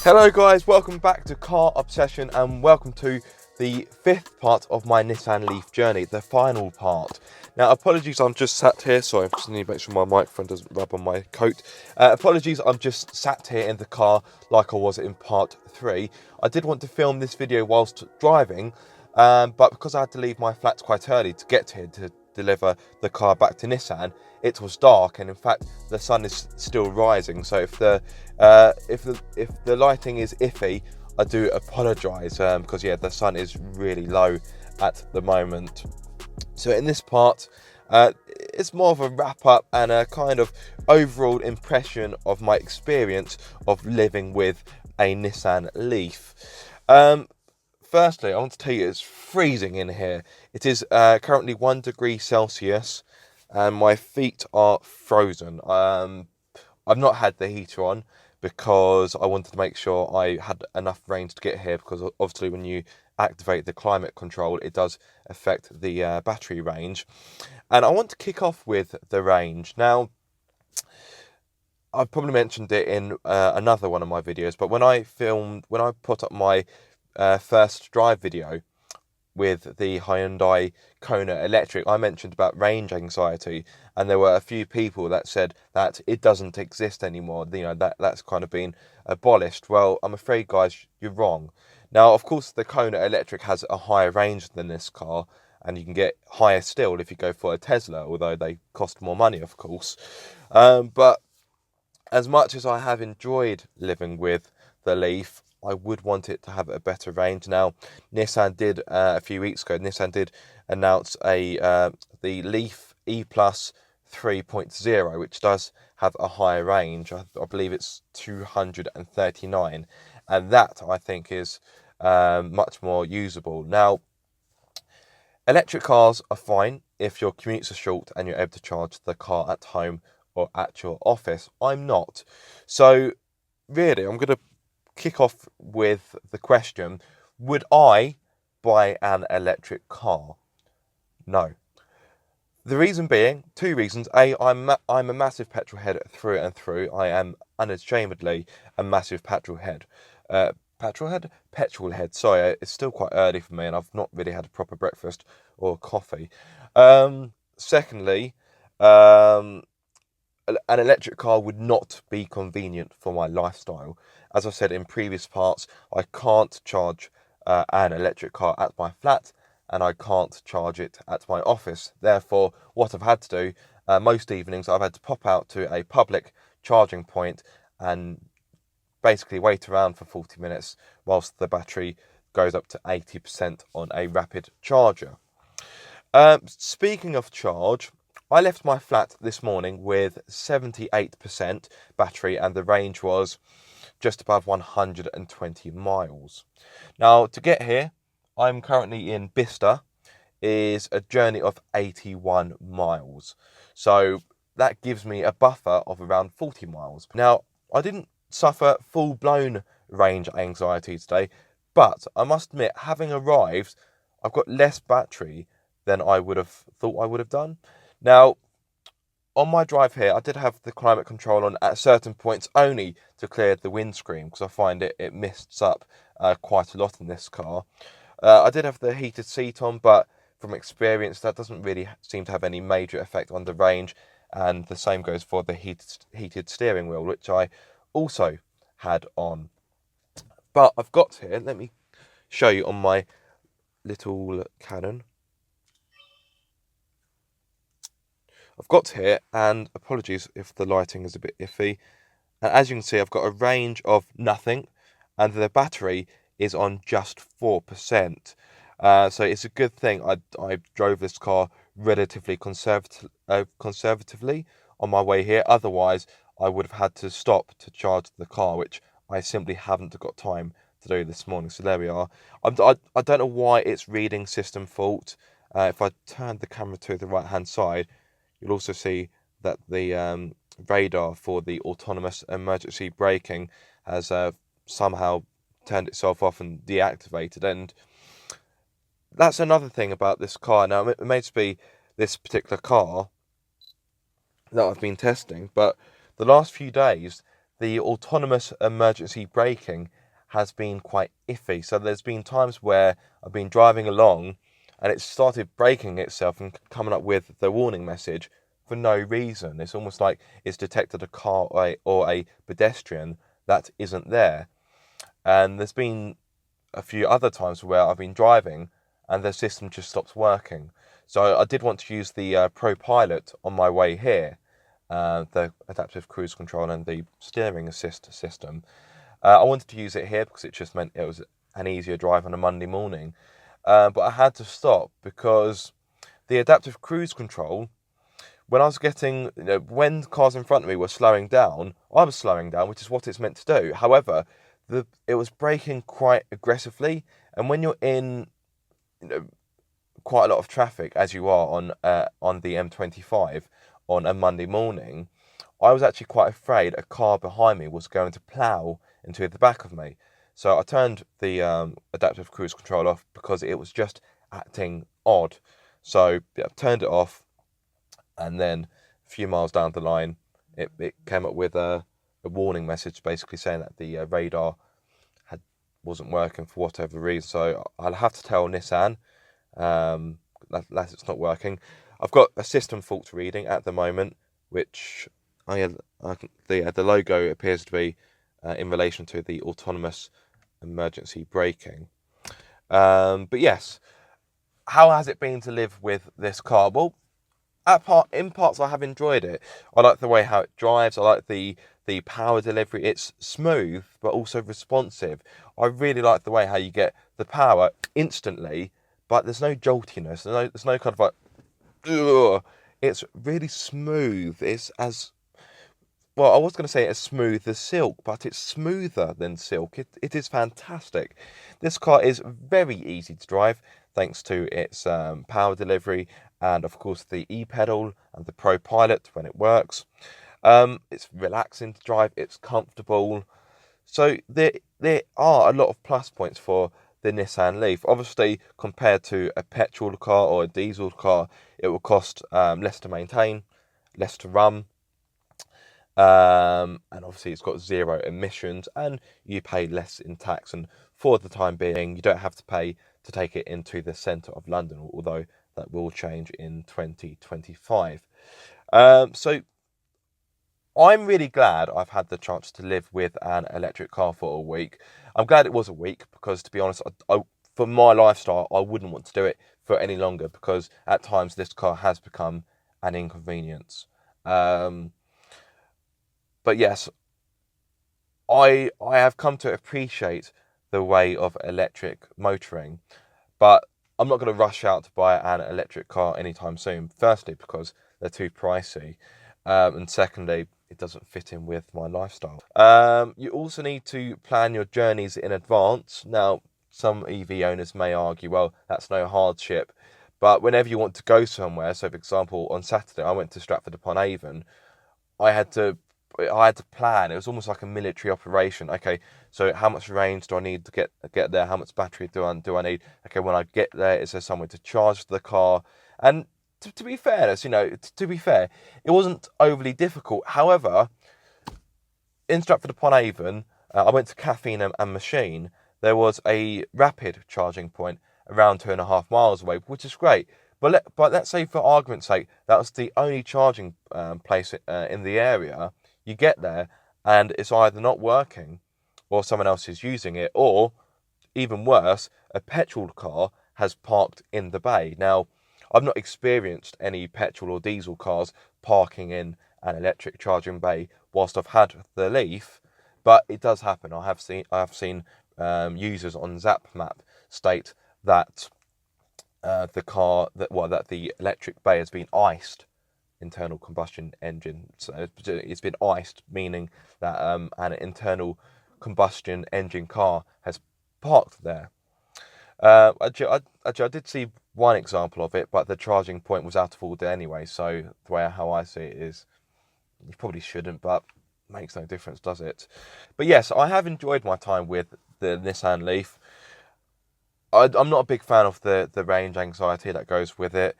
Hello guys, welcome back to Car Obsession and welcome to the fifth part of my Nissan Leaf journey, the final part. Now apologies, I'm just sat here, sorry, I just need to make sure my microphone doesn't rub on my coat. Apologies, I'm just sat here in the car like I was in part 3. I did want to film this video whilst driving, but because I had to leave my flat quite early to get here to deliver the car back to Nissan, it was dark, and in fact the sun is still rising, so if the lighting is iffy, I do apologise, because yeah, the sun is really low at the moment. So in this part, it's more of a wrap up and a kind of overall impression of my experience of living with a Nissan Leaf. Firstly, I want to tell you it's freezing in here. It is currently 1 degree Celsius and my feet are frozen. I've not had the heater on because I wanted to make sure I had enough range to get here, because obviously when you activate the climate control it does affect the battery range. And I want to kick off with the range. Now, I've probably mentioned it in another one of my videos, but when I put up my first drive video with the Hyundai Kona Electric, I mentioned about range anxiety, and there were a few people that said that it doesn't exist anymore. You know, that's kind of been abolished. Well, I'm afraid, guys, you're wrong. Now, of course, the Kona Electric has a higher range than this car, and you can get higher still if you go for a Tesla, although they cost more money, of course. But as much as I have enjoyed living with the Leaf, I would want it to have a better range. Now, Nissan did a few weeks ago. Nissan did announce the Leaf E Plus 3.0, which does have a higher range. I believe it's 239, and that I think is much more usable. Now, electric cars are fine if your commutes are short and you're able to charge the car at home or at your office. I'm not. So really, I'm going to kick off with the question, would I buy an electric car? No. The reason being, two reasons. A, I'm a massive petrolhead through and through. I am unashamedly a massive petrolhead. Petrolhead. Sorry, it's still quite early for me, and I've not really had a proper breakfast or coffee. Secondly, an electric car would not be convenient for my lifestyle. As I said in previous parts, I can't charge an electric car at my flat, and I can't charge it at my office. Therefore, what I've had to do, most evenings, I've had to pop out to a public charging point and basically wait around for 40 minutes whilst the battery goes up to 80% on a rapid charger. Speaking of charge, I left my flat this morning with 78% battery, and the range was just above 120 miles. Now, to get here, I'm currently in Bicester, is a journey of 81 miles. So that gives me a buffer of around 40 miles. Now, I didn't suffer full-blown range anxiety today, but I must admit, having arrived, I've got less battery than I would have thought I would have done. Now, on my drive here, I did have the climate control on at certain points only to clear the windscreen, because I find it mists up quite a lot in this car. I did have the heated seat on, but from experience, that doesn't really seem to have any major effect on the range, and the same goes for the heated steering wheel, which I also had on. But I've got here, let me show you on my little Canon. I've got here, and apologies if the lighting is a bit iffy. And as you can see, I've got a range of nothing, and the battery is on just 4%. So it's a good thing I drove this car relatively conservatively on my way here. Otherwise, I would have had to stop to charge the car, which I simply haven't got time to do this morning. So there we are. I don't know why it's reading system fault. If I turn the camera to the right-hand side, you'll also see that the radar for the autonomous emergency braking has somehow turned itself off and deactivated. And that's another thing about this car. Now, it may be this particular car that I've been testing, but the last few days, the autonomous emergency braking has been quite iffy. So there's been times where I've been driving along and it started braking itself and coming up with the warning message for no reason. It's almost like it's detected a car or a pedestrian that isn't there. And there's been a few other times where I've been driving and the system just stops working. So I did want to use the Pro Pilot on my way here, the adaptive cruise control and the steering assist system. I wanted to use it here because it just meant it was an easier drive on a Monday morning. But I had to stop because the adaptive cruise control, when I was getting, when cars in front of me were slowing down, I was slowing down, which is what it's meant to do. However, it was braking quite aggressively, and when you're in, quite a lot of traffic, as you are on the M25 on a Monday morning, I was actually quite afraid a car behind me was going to plough into the back of me. So I turned the adaptive cruise control off because it was just acting odd. So yeah, I turned it off, and then a few miles down the line, it came up with a warning message basically saying that the radar wasn't working for whatever reason. So I'll have to tell Nissan that it's not working. I've got a system fault reading at the moment, which the logo appears to be in relation to the autonomous emergency braking. But yes, how has it been to live with this car? Well, in parts I have enjoyed it. I like the way how it drives. I like the power delivery. It's smooth but also responsive. I really like the way how you get the power instantly, but there's no joltiness. There's no kind of like, ugh. It's really smooth. It's as well, I was going to say as smooth as silk, but it's smoother than silk. It is fantastic. This car is very easy to drive thanks to its power delivery and, of course, the e-pedal and the Pro Pilot when it works. It's relaxing to drive. It's comfortable. So there are a lot of plus points for the Nissan Leaf. Obviously, compared to a petrol car or a diesel car, it will cost less to maintain, less to run. And obviously it's got 0 emissions and you pay less in tax, and for the time being you don't have to pay to take it into the centre of London, although that will change in 2025. So I'm really glad I've had the chance to live with an electric car for a week. I'm glad it was a week because, to be honest, for my lifestyle I wouldn't want to do it for any longer, because at times this car has become an inconvenience. But yes, I have come to appreciate the way of electric motoring, but I'm not going to rush out to buy an electric car anytime soon. Firstly, because they're too pricey, and secondly, it doesn't fit in with my lifestyle. You also need to plan your journeys in advance. Now, some EV owners may argue, well, that's no hardship, but whenever you want to go somewhere, so for example, on Saturday I went to Stratford-upon-Avon, I had to plan. It was almost like a military operation. Okay, so how much range do I need to get there? How much battery do I need? Okay, when I get there, is there somewhere to charge the car? And to be fairness, to be fair, it wasn't overly difficult. However, in Stratford-upon-Avon, I went to Caffeine and Machine. There was a rapid charging point around 2.5 miles away, which is great. But let's say, for argument's sake, that was the only charging place in the area. You get there and it's either not working, or someone else is using it, or even worse, a petrol car has parked in the bay. Now, I've not experienced any petrol or diesel cars parking in an electric charging bay whilst I've had the Leaf, but it does happen. I have seen users on ZapMap state that that the electric bay has been iced. Internal combustion engine. So it's been iced, meaning that an internal combustion engine car has parked there. Actually, I did see one example of it, but the charging point was out of order anyway. So the way how I see it is, you probably shouldn't, but makes no difference, does it? But yes, I have enjoyed my time with the Nissan Leaf. I'm not a big fan of the range anxiety that goes with it.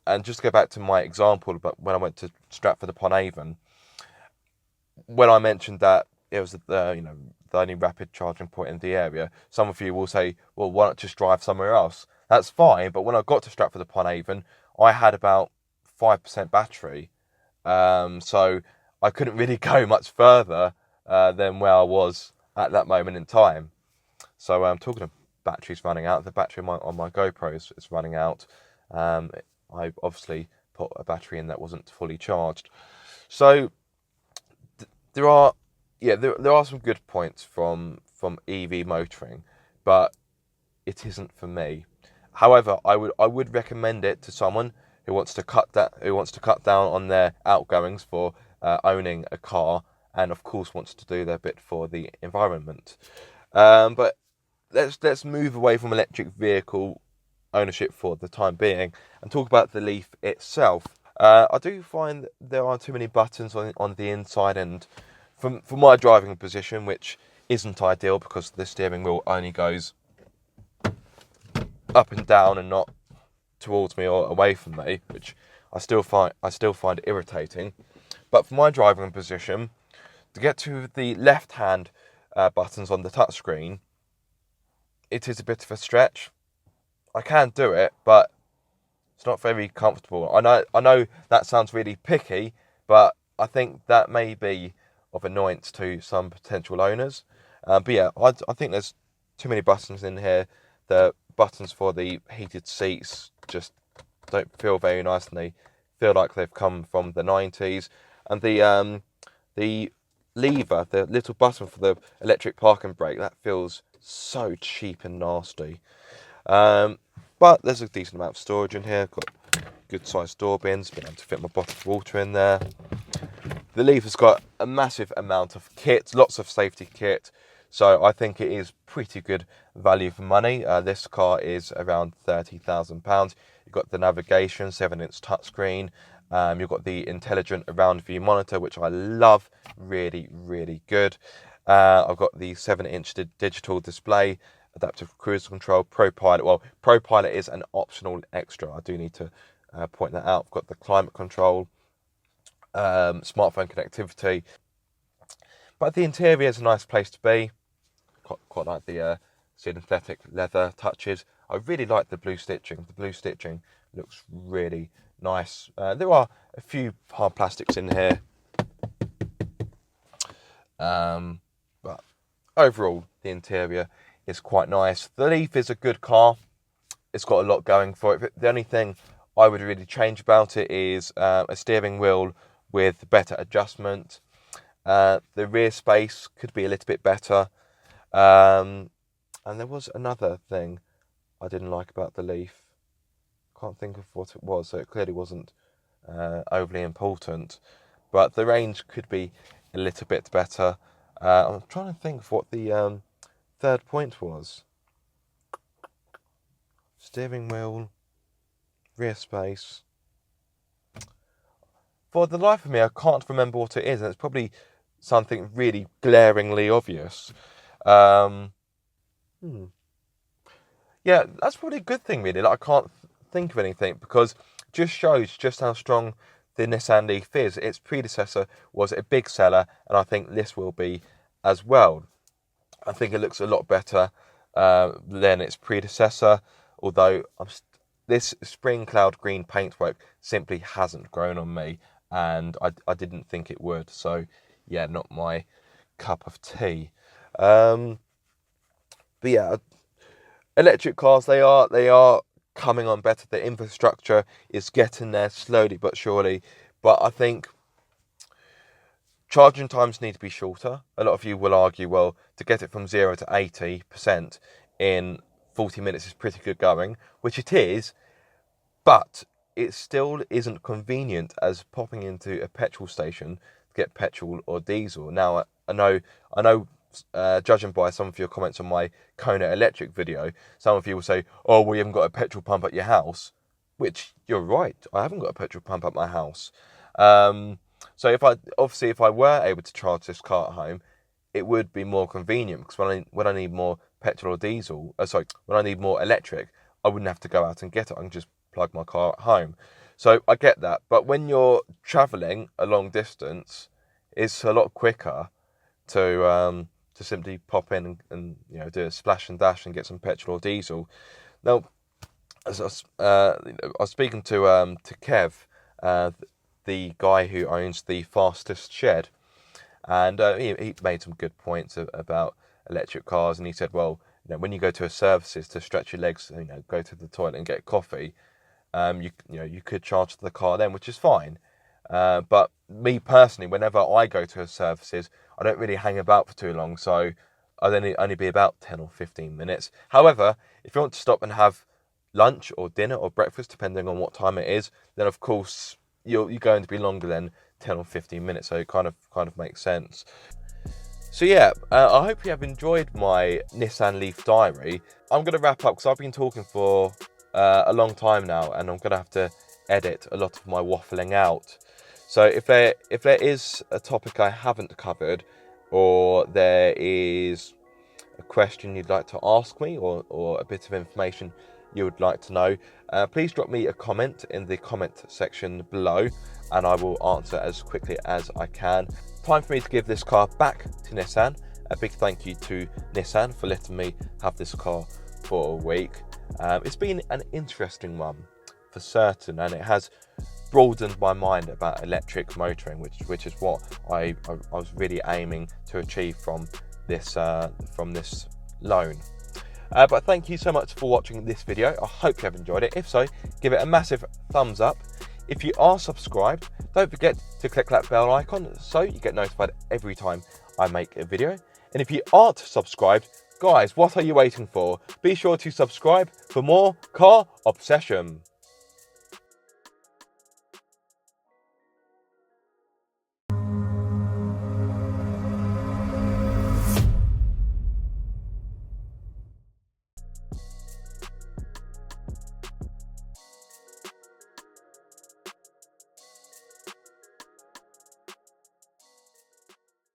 And just to go back to my example, but when I went to Stratford-upon-Avon, when I mentioned that it was the only rapid charging point in the area, some of you will say, well, why not just drive somewhere else? That's fine, but when I got to Stratford-upon-Avon, I had about 5% battery, so I couldn't really go much further than where I was at that moment in time. So talking of batteries running out, the battery on my GoPro is running out. I obviously put a battery in that wasn't fully charged. So there are some good points from EV motoring, but it isn't for me. However, I would recommend it to someone who wants to cut down on their outgoings for owning a car, and of course wants to do their bit for the environment. But let's move away from electric vehicle ownership for the time being and talk about the Leaf itself. I do find there are too many buttons on the inside, and from my driving position, which isn't ideal because the steering wheel only goes up and down and not towards me or away from me, which I still find irritating. But for my driving position, to get to the left-hand buttons on the touchscreen, it is a bit of a stretch. I can do it, but it's not very comfortable. I know that sounds really picky, but I think that may be of annoyance to some potential owners. But yeah, I think there's too many buttons in here. The buttons for the heated seats just don't feel very nice, and they feel like they've come from the 90s. And the lever, the little button for the electric parking brake, that feels so cheap and nasty. But there's a decent amount of storage in here. Got good sized door bins, been able to fit my bottle of water in there. The Leaf has got a massive amount of kit, lots of safety kit, so I think it is pretty good value for money. This car is around £30,000. You've got the navigation, 7-inch touchscreen. You've got the intelligent around view monitor, which I love, really, really good. I've got the 7-inch digital display, adaptive cruise control, ProPilot. Well, ProPilot is an optional extra. I do need to point that out. I've got the climate control, smartphone connectivity. But the interior is a nice place to be. Quite like the synthetic leather touches. I really like the blue stitching. The blue stitching looks really nice. There are a few hard plastics in here. But overall, the interior is quite nice. The Leaf is a good car. It's got a lot going for it. The only thing I would really change about it is a steering wheel with better adjustment. The rear space could be a little bit better. And there was another thing I didn't like about the Leaf. Can't think of what it was, so it clearly wasn't overly important. But the range could be a little bit better. I'm trying to think of what the third point was. Steering wheel, rear space. For the life of me, I can't remember what it is, and it's probably something really glaringly obvious. Yeah, that's probably a good thing, really. Like, I can't think of anything, because it just shows just how strong the Nissan Leaf is. Its predecessor was a big seller, and I think this will be as well. I think it looks a lot better than its predecessor, although this spring cloud green paintwork simply hasn't grown on me, and I didn't think it would. So yeah, not my cup of tea. But yeah, electric cars, they are coming on better. The infrastructure is getting there slowly but surely. But I think charging times need to be shorter. A lot of you will argue, well, to get it from 0 to 80% in 40 minutes is pretty good going, which it is, but it still isn't convenient as popping into a petrol station to get petrol or diesel. Now, I know, judging by some of your comments on my Kona electric video, some of you will say, oh, well, you haven't got a petrol pump at your house, which you're right, I haven't got a petrol pump at my house. So if I were able to charge this car at home, it would be more convenient, because when I need more petrol or diesel, when I need more electric, I wouldn't have to go out and get it. I can just plug my car at home. So I get that. But when you're travelling a long distance, it's a lot quicker to simply pop in and do a splash and dash and get some petrol or diesel. Now, as I was speaking to Kev, the guy who owns the fastest shed, and he made some good points about electric cars, and he said, well, when you go to a services to stretch your legs, go to the toilet and get coffee, you could charge the car then, which is fine. But me personally, whenever I go to a services, I don't really hang about for too long, so I'd only be about 10 or 15 minutes. However, if you want to stop and have lunch or dinner or breakfast, depending on what time it is, then of course you're going to be longer than 10 or 15 minutes, so it kind of makes sense. So yeah, I hope you have enjoyed my Nissan Leaf diary. I'm going to wrap up because I've been talking for a long time now, and I'm going to have to edit a lot of my waffling out. So if there is a topic I haven't covered, or there is a question you'd like to ask me, or a bit of information you would like to know, please drop me a comment in the comment section below, and I will answer as quickly as I can. Time for me to give this car back to Nissan. A big thank you to Nissan for letting me have this car for a week. It's been an interesting one for certain, and it has broadened my mind about electric motoring, which is what I was really aiming to achieve from this loan. But thank you so much for watching this video. I hope you have enjoyed it. If so, give it a massive thumbs up. If you are subscribed, don't forget to click that bell icon so you get notified every time I make a video. And if you aren't subscribed, guys, what are you waiting for? Be sure to subscribe for more car obsession.